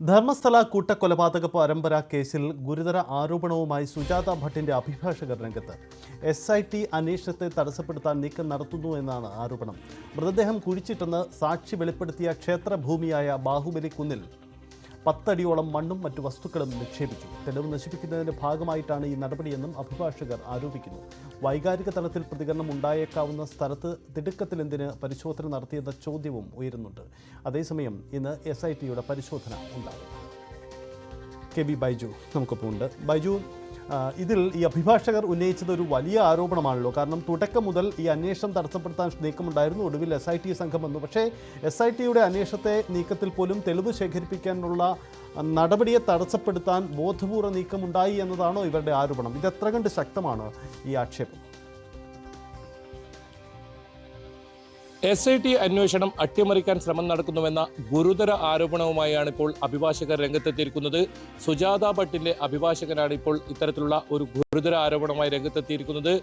ധർമ്മസ്ഥല കൂട്ടക്കൊലപാതക പരമ്പര കേസിൽ ഗുരുതര ആരോപണവുമായി സുജാത ഭട്ടിന്റെ അഭിഭാഷകർ രംഗത്ത്. SIT അന്വേഷണത്തെ തടസ്സപ്പെടുത്താൻ നീക്കം നടത്തുന്നു എന്നാണ് ആരോപണം. മൃതദേഹം കുഴിച്ചിട്ടെന്ന് സാക്ഷി വെളിപ്പെടുത്തിയ ക്ഷേത്രഭൂമിയായ ബാഹുബലി കുന്നിൽ 10 അടിയോളം മണ്ണും മറ്റു വസ്തുക്കളും നിക്ഷേപിച്ചു. തെളിവ് നശിപ്പിക്കുന്നതിന്റെ ഭാഗമായിട്ടാണ് ഈ നടപടിയെന്നും അഭിഭാഷകർ ആരോപിക്കുന്നു. വൈകാരിക തലത്തിൽ പ്രതികരണം ഉണ്ടായേക്കാവുന്ന സ്ഥലത്ത് തിടുക്കത്തിലെന്തിന് പരിശോധന നടത്തിയെന്ന ചോദ്യവും ഉയരുന്നുണ്ട്. അതേസമയം ഇന്ന് SITയുടെ പരിശോധന ഉണ്ടാകും. KB ബൈജു നമുക്കൊപ്പമുണ്ട്. ബൈജു, ഇതിൽ ഈ അഭിഭാഷകർ ഉന്നയിച്ചത് ഒരു വലിയ ആരോപണമാണല്ലോ. കാരണം തുടക്കം മുതൽ ഈ അന്വേഷണം തടസ്സപ്പെടുത്താൻ നീക്കമുണ്ടായിരുന്നു. ഒടുവിൽ SIT സംഘം വന്നു. പക്ഷേ SITയുടെ അന്വേഷണത്തെ നീക്കത്തിൽ പോലും തെളിവ് ശേഖരിപ്പിക്കാനുള്ള നടപടിയെ തടസ്സപ്പെടുത്താൻ ബോധപൂർവ്വ നീക്കമുണ്ടായി എന്നതാണോ ഇവരുടെ ആരോപണം? ഇത് എത്ര കണ്ട് ശക്തമാണ് ഈ ആക്ഷേപം? SIT അന്വേഷണം അട്ടിമറിക്കാൻ ശ്രമം നടക്കുന്നുവെന്ന ഗുരുതര ആരോപണവുമായാണ് ഇപ്പോൾ അഭിഭാഷകർ രംഗത്തെത്തിയിരിക്കുന്നത്. സുജാത ഭട്ടിന്റെ അഭിഭാഷകനാണ് ഇപ്പോൾ ഇത്തരത്തിലുള്ള ഒരു ഗുരുതര ആരോപണവുമായി രംഗത്തെത്തിയിരിക്കുന്നത്.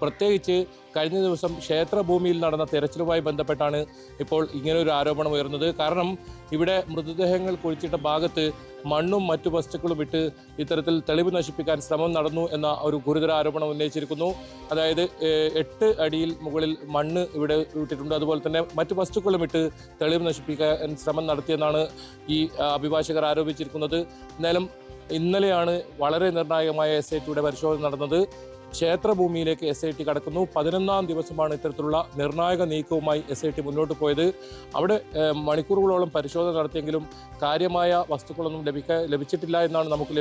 പ്രത്യേകിച്ച് കഴിഞ്ഞ ദിവസം ക്ഷേത്രഭൂമിയിൽ നടന്ന തെരച്ചിലുമായി ബന്ധപ്പെട്ടാണ് ഇപ്പോൾ ഇങ്ങനൊരു ആരോപണം ഉയർന്നത്. കാരണം ഇവിടെ മൃതദേഹങ്ങൾ കുഴിച്ചിട്ട ഭാഗത്ത് മണ്ണും മറ്റു വസ്തുക്കളും ഇട്ട് ഇത്തരത്തിൽ തെളിവ് നശിപ്പിക്കാൻ ശ്രമം നടന്നു എന്ന ഒരു ഗുരുതര ആരോപണം ഉന്നയിച്ചിരിക്കുന്നു. അതായത് 8 അടിയിൽ മുകളിൽ മണ്ണ് ഇവിടെ ഇട്ടിട്ടുണ്ട്. അതുപോലെ തന്നെ മറ്റു വസ്തുക്കളും ഇട്ട് തെളിവ് നശിപ്പിക്കാൻ ശ്രമം നടത്തിയെന്നാണ് ഈ അഭിഭാഷകർ ആരോപിച്ചിരിക്കുന്നത്. എന്നാലും ഇന്നലെയാണ് വളരെ നിർണായകമായ SITയുടെ പരിശോധന നടന്നത്. ക്ഷേത്രഭൂമിയിലേക്ക് SIT കടക്കുന്നു. 11ാം ദിവസമാണ് ഇത്തരത്തിലുള്ള നിർണായക നീക്കവുമായി SIT മുന്നോട്ട് പോയത്. അവിടെ മണിക്കൂറുകളോളം പരിശോധന നടത്തിയെങ്കിലും കാര്യമായ വസ്തുക്കളൊന്നും ലഭിച്ചിട്ടില്ല എന്നാണ് നമുക്ക്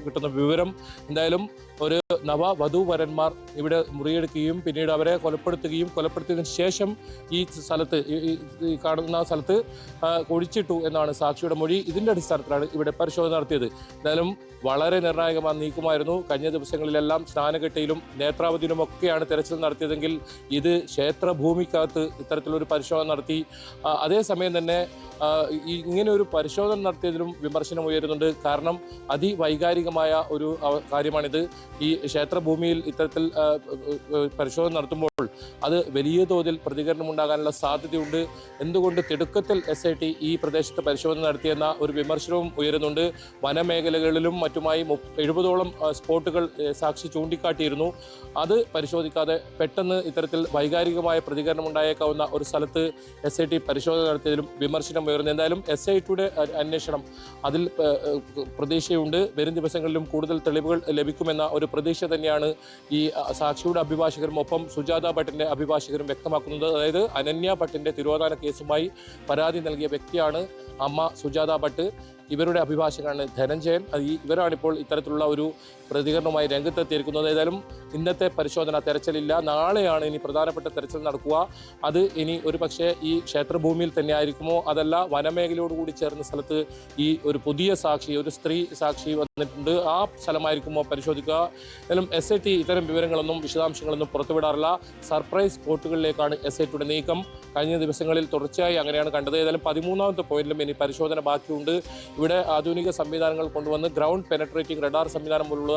കിട്ടുന്ന വിവരം. എന്തായാലും ഒരു നവവധൂവരന്മാർ ഇവിടെ മുറിയെടുക്കുകയും പിന്നീട് അവരെ കൊലപ്പെടുത്തിയതിനു ശേഷം ഈ സ്ഥലത്ത് ഈ കാണുന്ന സ്ഥലത്ത് കുഴിച്ചിട്ടു എന്നാണ് സാക്ഷിയുടെ മൊഴി. ഇതിന്റെ അടിസ്ഥാനത്തിലാണ് ഇവിടെ പരിശോധന നടത്തിയത്. എന്തായാലും വളരെ നിർണായകമായ നീക്കമായിരുന്നു. കഴിഞ്ഞ ദിവസങ്ങളിലെല്ലാം സ്നാനഘട്ടയിലും നേത്രാവതിയിലുമൊക്കെയാണ് തെരച്ചിൽ നടത്തിയതെങ്കിൽ ഇത് ക്ഷേത്രഭൂമിക്കകത്ത് ഇത്തരത്തിലൊരു പരിശോധന നടത്തി. അതേസമയം തന്നെ ഇങ്ങനെ ഒരു പരിശോധന നടത്തിയതിലും വിമർശനം ഉയരുന്നുണ്ട്. കാരണം അതിവൈകാരികമായ ഒരു കാര്യമാണിത്. ഈ ക്ഷേത്രഭൂമിയിൽ ഇത്തരത്തിൽ പരിശോധന നടത്തുമ്പോൾ അത് വലിയ തോതിൽ പ്രതികരണം ഉണ്ടാകാനുള്ള സാധ്യതയുണ്ട്. എന്തുകൊണ്ട് തിടുക്കത്തിൽ SIT ഈ പ്രദേശത്ത് പരിശോധന നടത്തിയെന്ന ഒരു വിമർശനവും ഉയരുന്നുണ്ട്. വനമേഖലകളിലും മറ്റുമായി 70ഓളം സ്പോട്ടുകൾ സാക്ഷി ചൂണ്ടിക്കാട്ടിയിരുന്നു. അത് പരിശോധിക്കാതെ പെട്ടെന്ന് ഇത്തരത്തിൽ വൈകാരികമായ പ്രതികരണം ഉണ്ടായേക്കാവുന്ന ഒരു സ്ഥലത്ത് SIT പരിശോധന നടത്തിയതിലും വിമർശനം ഉയർന്നു. എന്തായാലും SITയുടെ അന്വേഷണം അതിൽ പ്രതീക്ഷയുണ്ട്. വരും ദിവസങ്ങളിലും കൂടുതൽ തെളിവുകൾ ലഭിക്കുമെന്ന ഒരു പ്രതീക്ഷ തന്നെയാണ് ഈ സാക്ഷിയുടെ അഭിഭാഷകരും ഒപ്പം സുജാത ഭട്ടിന്റെ അഭിഭാഷകരും വ്യക്തമാക്കുന്നത്. അതായത് അനന്യ ഭട്ടിന്റെ തിരോധാന കേസുമായി പരാതി നൽകിയ വ്യക്തിയാണ് അമ്മ സുജാത ഭട്ട്. ഇവരുടെ അഭിഭാഷകനാണ് ധനഞ്ജയൻ. ഇവരാണിപ്പോൾ ഇത്തരത്തിലുള്ള ഒരു പ്രതികരണവുമായി രംഗത്തെത്തിയിരിക്കുന്നത്. ഏതായാലും ഇന്നത്തെ പരിശോധന തെരച്ചിലില്ല. നാളെയാണ് ഇനി പ്രധാനപ്പെട്ട തെരച്ചിൽ നടക്കുക. അത് ഇനി ഒരു പക്ഷേ ഈ ക്ഷേത്രഭൂമിയിൽ തന്നെ ആയിരിക്കുമോ, അതല്ല വനമേഖലയോടുകൂടി ചേർന്ന സ്ഥലത്ത് ഈ ഒരു പുതിയ സാക്ഷി, ഒരു സ്ത്രീ സാക്ഷി വന്നിട്ടുണ്ട്, ആ സ്ഥലമായിരിക്കുമോ പരിശോധിക്കുക. ഏതായാലും SIT ഇത്തരം വിവരങ്ങളൊന്നും വിശദാംശങ്ങളൊന്നും പുറത്തുവിടാറില്ല. സർപ്രൈസ് സ്പോട്ടുകളിലേക്കാണ് SITയുടെ നീക്കം. കഴിഞ്ഞ ദിവസങ്ങളിൽ തുടർച്ചയായി അങ്ങനെയാണ് കണ്ടത്. ഏതായാലും 13ാമത്തെ പോയിന്റിലും ഇനി പരിശോധന ബാക്കിയുണ്ട്. ഇവിടെ ആധുനിക സംവിധാനങ്ങൾ കൊണ്ടുവന്ന് ഗ്രൗണ്ട് പെനട്രേറ്റിംഗ് റഡാർ സംവിധാനം പോലുള്ള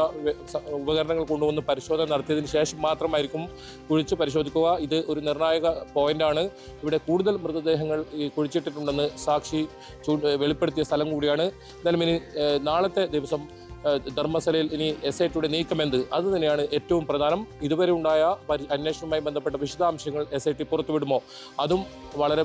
ഉപകരണങ്ങൾ കൊണ്ടുവന്ന് പരിശോധന നടത്തിയതിനു ശേഷം മാത്രമായിരിക്കും കുഴിച്ച് പരിശോധിക്കുക. ഇത് ഒരു നിർണായക പോയിന്റാണ്. ഇവിടെ കൂടുതൽ മൃതദേഹങ്ങൾ കുഴിച്ചിട്ടിട്ടുണ്ടെന്ന് സാക്ഷി വെളിപ്പെടുത്തിയ സ്ഥലം കൂടിയാണ്. എന്തായാലും ഇനി നാളത്തെ ദിവസം ധർമ്മസ്ഥലയിൽ ഇനി SITയുടെ നീക്കമെന്ത്, അത് തന്നെയാണ് ഏറ്റവും പ്രധാനം. ഇതുവരെ ഉണ്ടായ അന്വേഷണവുമായി ബന്ധപ്പെട്ട വിശദാംശങ്ങൾ SIT പുറത്തുവിടുമോ, അതും വളരെ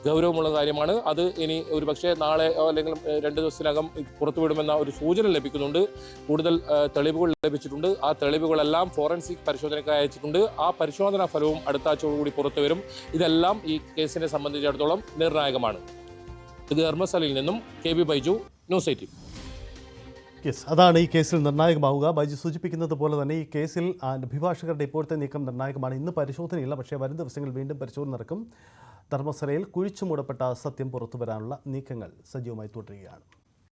ഗൗരവമുള്ള കാര്യമാണ്. അത് ഇനി ഒരു പക്ഷേ നാളെ അല്ലെങ്കിൽ 2 ദിവസത്തിനകം പുറത്തുവിടുമെന്ന ഒരു സൂചന ലഭിക്കുന്നുണ്ട്. കൂടുതൽ തെളിവുകൾ ലഭിച്ചിട്ടുണ്ട്. ആ തെളിവുകളെല്ലാം ഫോറൻസിക് പരിശോധനയ്ക്കായി അയച്ചിട്ടുണ്ട്. ആ പരിശോധനാ ഫലവും അടുത്ത ആഴ്ചയോടുകൂടി പുറത്തുവരും. ഇതെല്ലാം ഈ കേസിനെ സംബന്ധിച്ചിടത്തോളം നിർണായകമാണ്. ഇത് ധർമ്മസ്ഥലയിൽ നിന്നും KB ബൈജു, ന്യൂസ് 18. യെസ്, അതാണ് ഈ കേസിൽ നിർണായകമാവുക. ബൈജു സൂചിപ്പിക്കുന്നത് പോലെ തന്നെ ഈ കേസിൽ അഭിഭാഷകരുടെ ഇപ്പോഴത്തെ നീക്കം നിർണായകമാണ്. ഇന്ന് പരിശോധനയില്ല, പക്ഷേ വരും ദിവസങ്ങളിൽ വീണ്ടും പരിശോധന നടക്കും. ധർമ്മസ്ഥലയിൽ കുഴിച്ചുമൂടപ്പെട്ട സത്യം പുറത്തുവരാനുള്ള നീക്കങ്ങൾ സജീവമായി തുടരുകയാണ്.